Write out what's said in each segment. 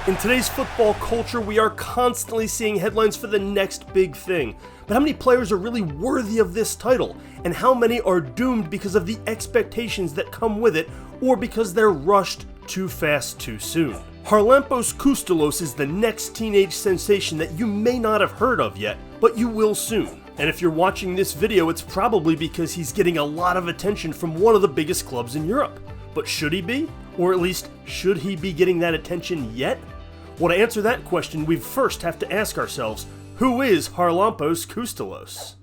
In today's football culture, we are constantly seeing headlines for the next big thing. But how many players are really worthy of this title? And how many are doomed because of the expectations that come with it, or because they're rushed too fast too soon? Charalampos Kostoulas is the next teenage sensation that you may not have heard of yet, but you will soon. And if you're watching this video, it's probably because he's getting a lot of attention from one of the biggest clubs in Europe. But should he be? Or at least, should he be getting that attention yet? Well, to answer that question, we first have to ask ourselves, who is Charalampos Kostoulas?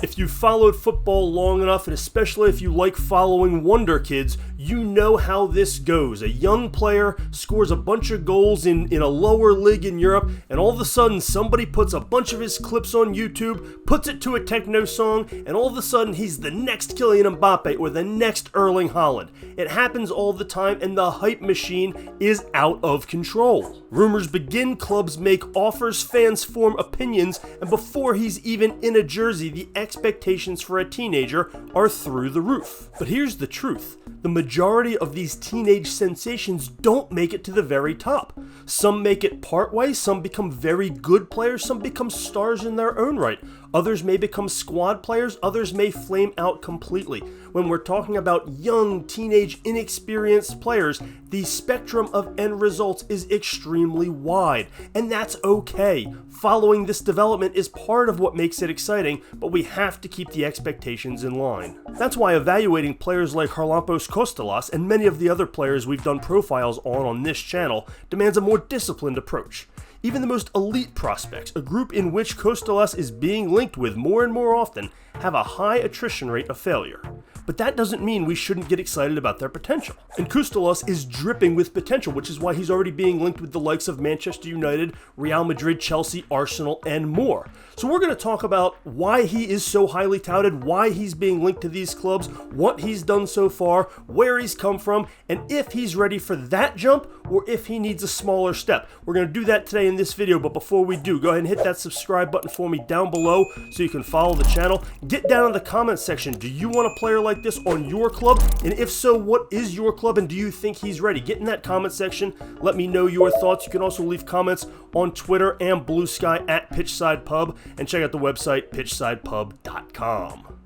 If you've followed football long enough, and especially if you like following wonder kids, you know how this goes. A young player scores a bunch of goals in a lower league in Europe, and all of a sudden somebody puts a bunch of his clips on YouTube, puts it to a techno song, and all of a sudden he's the next Kylian Mbappe or the next Erling Haaland. It happens all the time, and the hype machine is out of control. Rumors begin, clubs make offers, fans form opinions, and before he's even in a jersey, the expectations for a teenager are through the roof. But here's the truth. The majority of these teenage sensations don't make it to the very top. Some make it partway, some become very good players, some become stars in their own right. Others may become squad players, others may flame out completely. When we're talking about young, teenage, inexperienced players, the spectrum of end results is extremely wide, and that's okay. Following this development is part of what makes it exciting, but we have to keep the expectations in line. That's why evaluating players like Charalampos Kostoulas and many of the other players we've done profiles on this channel demands a more disciplined approach. Even the most elite prospects, a group in which Kostoulas is being linked with more and more often, have a high attrition rate of failure. But that doesn't mean we shouldn't get excited about their potential. And Kostoulas is dripping with potential, which is why he's already being linked with the likes of Manchester United, Real Madrid, Chelsea, Arsenal, and more. So we're going to talk about why he is so highly touted, why he's being linked to these clubs, what he's done so far, where he's come from, and if he's ready for that jump or if he needs a smaller step. We're going to do that today in this video, but before we do, go ahead and hit that subscribe button for me down below so you can follow the channel. Get down in the comments section. Do you want a player like this on your club? And if so, what is your club and do you think he's ready? Get in that comment section. Let me know your thoughts. You can also leave comments on Twitter and Blue Sky at Pitchside Pub, and check out the website pitchsidepub.com.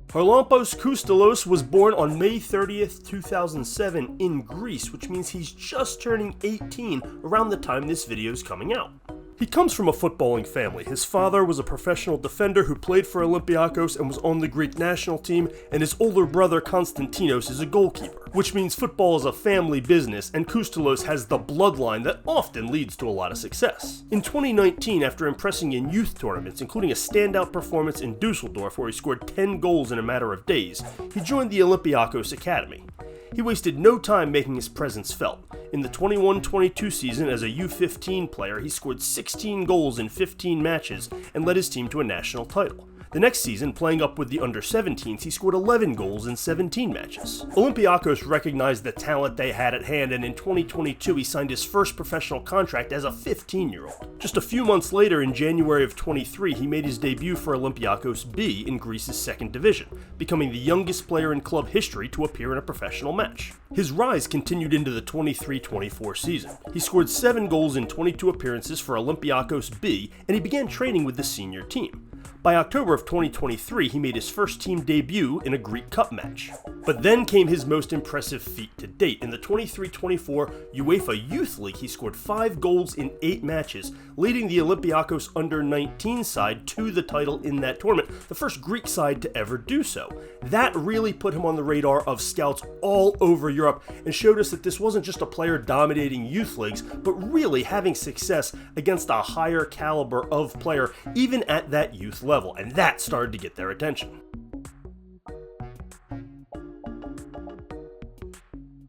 Charalampos Kostoulas was born on May 30th, 2007 in Greece, which means he's just turning 18 around the time this video is coming out. He comes from a footballing family. His father was a professional defender who played for Olympiacos and was on the Greek national team, and his older brother Konstantinos is a goalkeeper, which means football is a family business, and Kostoulas has the bloodline that often leads to a lot of success. In 2019, after impressing in youth tournaments, including a standout performance in Dusseldorf where he scored 10 goals in a matter of days, he joined the Olympiacos Academy. He wasted no time making his presence felt. In the 21-22 season as a U15 player, he scored 16 goals in 15 matches and led his team to a national title. The next season, playing up with the under-17s, he scored 11 goals in 17 matches. Olympiacos recognized the talent they had at hand, and in 2022 he signed his first professional contract as a 15-year-old. Just a few months later, in January of 23, he made his debut for Olympiacos B in Greece's second division, becoming the youngest player in club history to appear in a professional match. His rise continued into the 23-24 season. He scored 7 goals in 22 appearances for Olympiacos B, and he began training with the senior team. By October of 2023, he made his first team debut in a Greek Cup match. But then came his most impressive feat to date. In the 23-24 UEFA Youth League, he scored 5 goals in 8 matches, leading the Olympiacos under-19 side to the title in that tournament, the first Greek side to ever do so. That really put him on the radar of scouts all over Europe and showed us that this wasn't just a player dominating youth leagues, but really having success against a higher caliber of player, even at that youth level, and that started to get their attention.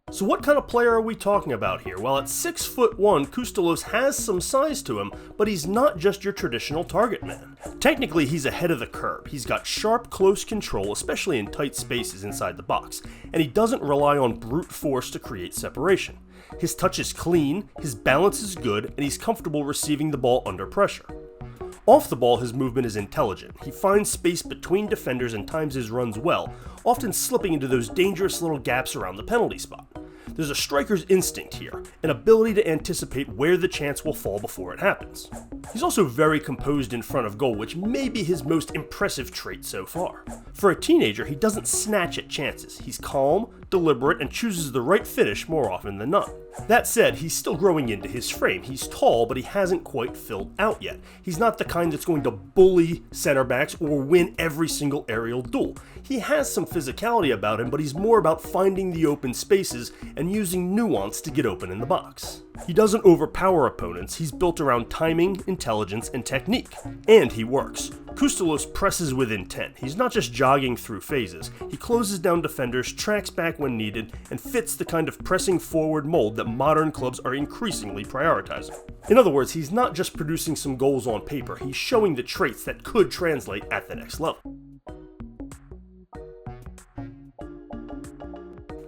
So what kind of player are we talking about here? Well, at 6'1", Kostoulas has some size to him, but he's not just your traditional target man. Technically, he's ahead of the curve. He's got sharp, close control, especially in tight spaces inside the box, and he doesn't rely on brute force to create separation. His touch is clean, his balance is good, and he's comfortable receiving the ball under pressure. Off the ball, his movement is intelligent. He finds space between defenders and times his runs well, often slipping into those dangerous little gaps around the penalty spot. There's a striker's instinct here, an ability to anticipate where the chance will fall before it happens. He's also very composed in front of goal, which may be his most impressive trait so far. For a teenager, he doesn't snatch at chances. He's calm, deliberate, and chooses the right finish more often than not. That said, he's still growing into his frame. He's tall, but he hasn't quite filled out yet. He's not the kind that's going to bully center backs or win every single aerial duel. He has some physicality about him, but he's more about finding the open spaces and using nuance to get open in the box. He doesn't overpower opponents. He's built around timing, intelligence, and technique. And he works. Kostoulas presses with intent. He's not just jogging through phases. He closes down defenders, tracks back when needed, and fits the kind of pressing forward mold that modern clubs are increasingly prioritizing. In other words, he's not just producing some goals on paper, he's showing the traits that could translate at the next level.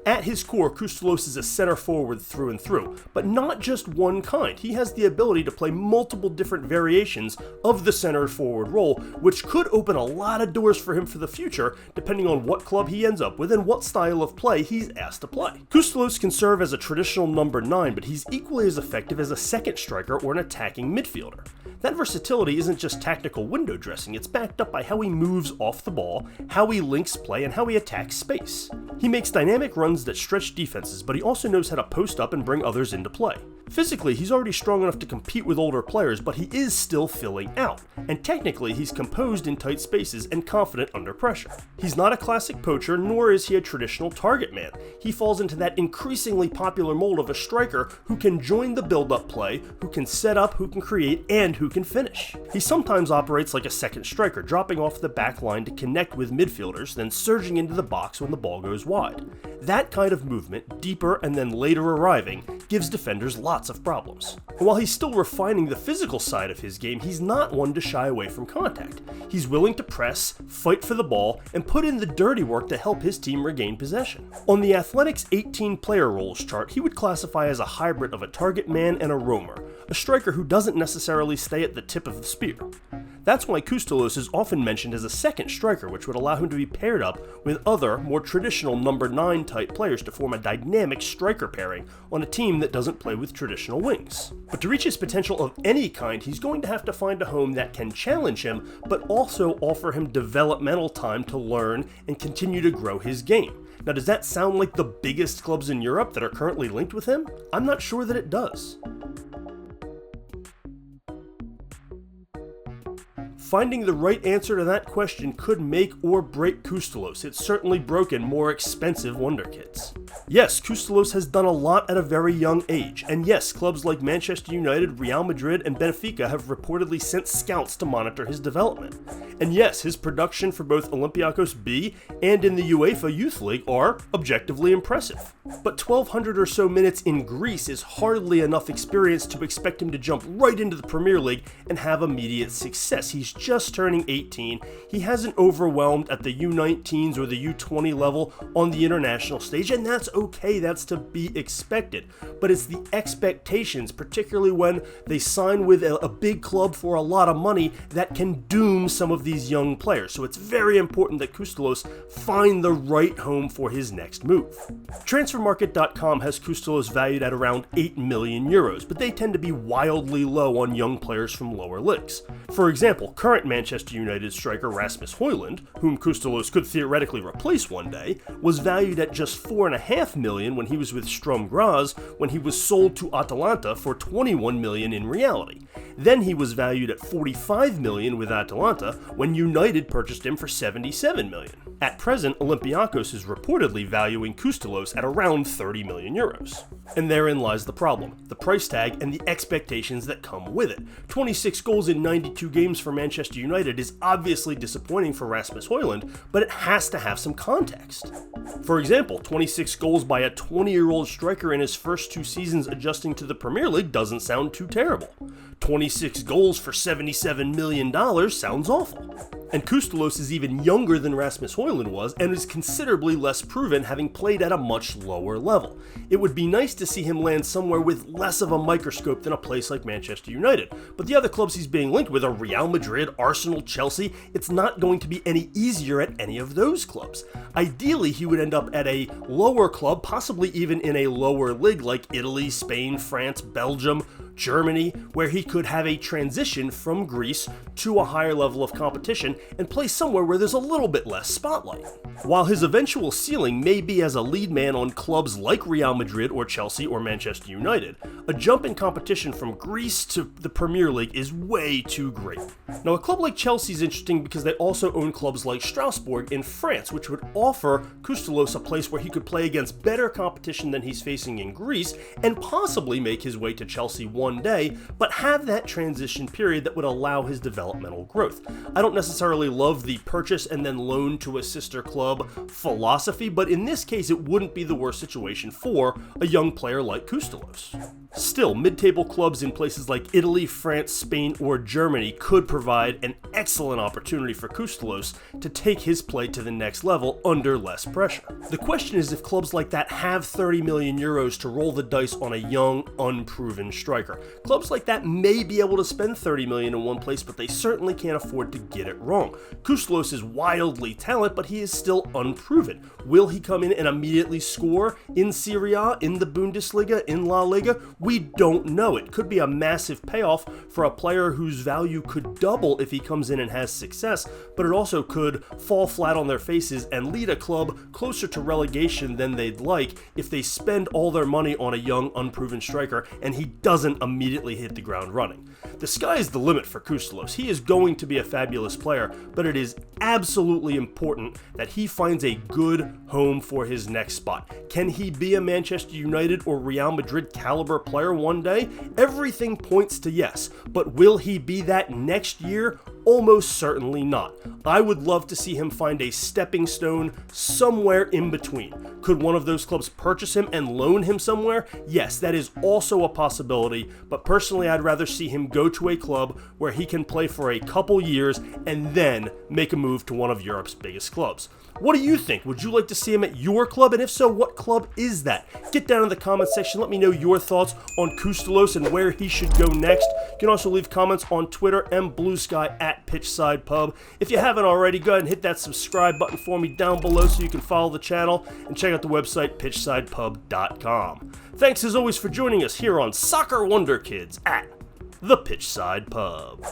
At his core, Kostoulas is a center forward through and through, but not just one kind. He has the ability to play multiple different variations of the center forward role, which could open a lot of doors for him for the future, depending on what club he ends up with and what style of play he's asked to play. Kostoulas can serve as a traditional number 9, but he's equally as effective as a second striker or an attacking midfielder. That versatility isn't just tactical window dressing, it's backed up by how he moves off the ball, how he links play, and how he attacks space. He makes dynamic runs that stretch defenses, but he also knows how to post up and bring others into play. Physically, he's already strong enough to compete with older players, but he is still filling out, and technically he's composed in tight spaces and confident under pressure. He's not a classic poacher, nor is he a traditional target man. He falls into that increasingly popular mold of a striker who can join the build-up play, who can set up, who can create, and who can finish. He sometimes operates like a second striker, dropping off the back line to connect with midfielders, then surging into the box when the ball goes wide. That kind of movement, deeper and then later arriving, gives defenders lots of problems. And while he's still refining the physical side of his game, he's not one to shy away from contact. He's willing to press, fight for the ball, and put in the dirty work to help his team regain possession. On the Athletics 18 player roles chart, he would classify as a hybrid of a target man and a roamer, a striker who doesn't necessarily stay at the tip of the spear. That's why Kostoulas is often mentioned as a second striker, which would allow him to be paired up with other, more traditional number 9 type players to form a dynamic striker pairing on a team that doesn't play with traditional wings. But to reach his potential of any kind, he's going to have to find a home that can challenge him, but also offer him developmental time to learn and continue to grow his game. Now, does that sound like the biggest clubs in Europe that are currently linked with him? I'm not sure that it does. Finding the right answer to that question could make or break Kostoulas. It's certainly broken more expensive wonderkids. Yes, Kostoulas has done a lot at a very young age, and yes, clubs like Manchester United, Real Madrid, and Benfica have reportedly sent scouts to monitor his development. And yes, his production for both Olympiacos B and in the UEFA Youth League are objectively impressive. But 1,200 or so minutes in Greece is hardly enough experience to expect him to jump right into the Premier League and have immediate success. He's just turning 18, he hasn't overwhelmed at the U19s or the U20 level on the international stage, and that's okay, that's to be expected. But it's the expectations, particularly when they sign with a big club for a lot of money, that can doom some of these young players. So it's very important that Kostoulas find the right home for his next move. Transfermarkt.com has Kostoulas valued at around 8 million euros, but they tend to be wildly low on young players from lower leagues. For example, current Manchester United striker Rasmus Højlund, whom Kostoulas could theoretically replace one day, was valued at just 4.5 million when he was with Sturm Graz, when he was sold to Atalanta for 21 million in reality. Then he was valued at 45 million with Atalanta when United purchased him for 77 million. At present, Olympiacos is reportedly valuing Kostoulas at around 30 million euros. And therein lies the problem, the price tag and the expectations that come with it. 26 goals in 92 games for Manchester United is obviously disappointing for Rasmus Højlund, but it has to have some context. For example, 26 goals by a 20-year-old striker in his first 2 seasons adjusting to the Premier League doesn't sound too terrible. 26 goals for $77 million sounds awful. And Kostoulas is even younger than Rasmus Højlund was and is considerably less proven, having played at a much lower level. It would be nice to see him land somewhere with less of a microscope than a place like Manchester United. But the other clubs he's being linked with are Real Madrid, Arsenal, Chelsea. It's not going to be any easier at any of those clubs. Ideally, he would end up at a lower club, possibly even in a lower league like Italy, Spain, France, Belgium, Germany, where he could have a transition from Greece to a higher level of competition and play somewhere where there's a little bit less spotlight. While his eventual ceiling may be as a lead man on clubs like Real Madrid or Chelsea or Manchester United, a jump in competition from Greece to the Premier League is way too great. Now, a club like Chelsea is interesting because they also own clubs like Strasbourg in France, which would offer Kostoulas a place where he could play against better competition than he's facing in Greece and possibly make his way to Chelsea one day, but have that transition period that would allow his developmental growth. I don't necessarily love the purchase and then loan to a sister club philosophy, but in this case it wouldn't be the worst situation for a young player like Kostoulas. Still, mid-table clubs in places like Italy, France, Spain, or Germany could provide an excellent opportunity for Kostoulas to take his play to the next level under less pressure. The question is if clubs like that have 30 million euros to roll the dice on a young, unproven striker. Clubs like that may be able to spend 30 million in one place, but they certainly can't afford to get it wrong. Kostoulas is wildly talented, but he is still unproven. Will he come in and immediately score in Serie A, in the Bundesliga, in La Liga? We don't know. It could be a massive payoff for a player whose value could double if he comes in and has success, but it also could fall flat on their faces and lead a club closer to relegation than they'd like if they spend all their money on a young, unproven striker and he doesn't immediately hit the ground running. The sky is the limit for Kostoulas. He is going to be a fabulous player, but it is absolutely important that he finds a good home for his next spot. Can he be a Manchester United or Real Madrid caliber player one day? Everything points to yes, but will he be that next year? Almost certainly not. I would love to see him find a stepping stone somewhere in between. Could one of those clubs purchase him and loan him somewhere? Yes, that is also a possibility, but personally I'd rather see him go to a club where he can play for a couple years and then make a move to one of Europe's biggest clubs. What do you think? Would you like to see him at your club? And if so, what club is that? Get down in the comment section. Let me know your thoughts on Kostoulas and where he should go next. You can also leave comments on Twitter and Blue Sky at Pitchside Pub. If you haven't already, go ahead and hit that subscribe button for me down below so you can follow the channel and check out the website pitchsidepub.com. Thanks as always for joining us here on Soccer Wonder Kids at the Pitchside Pub.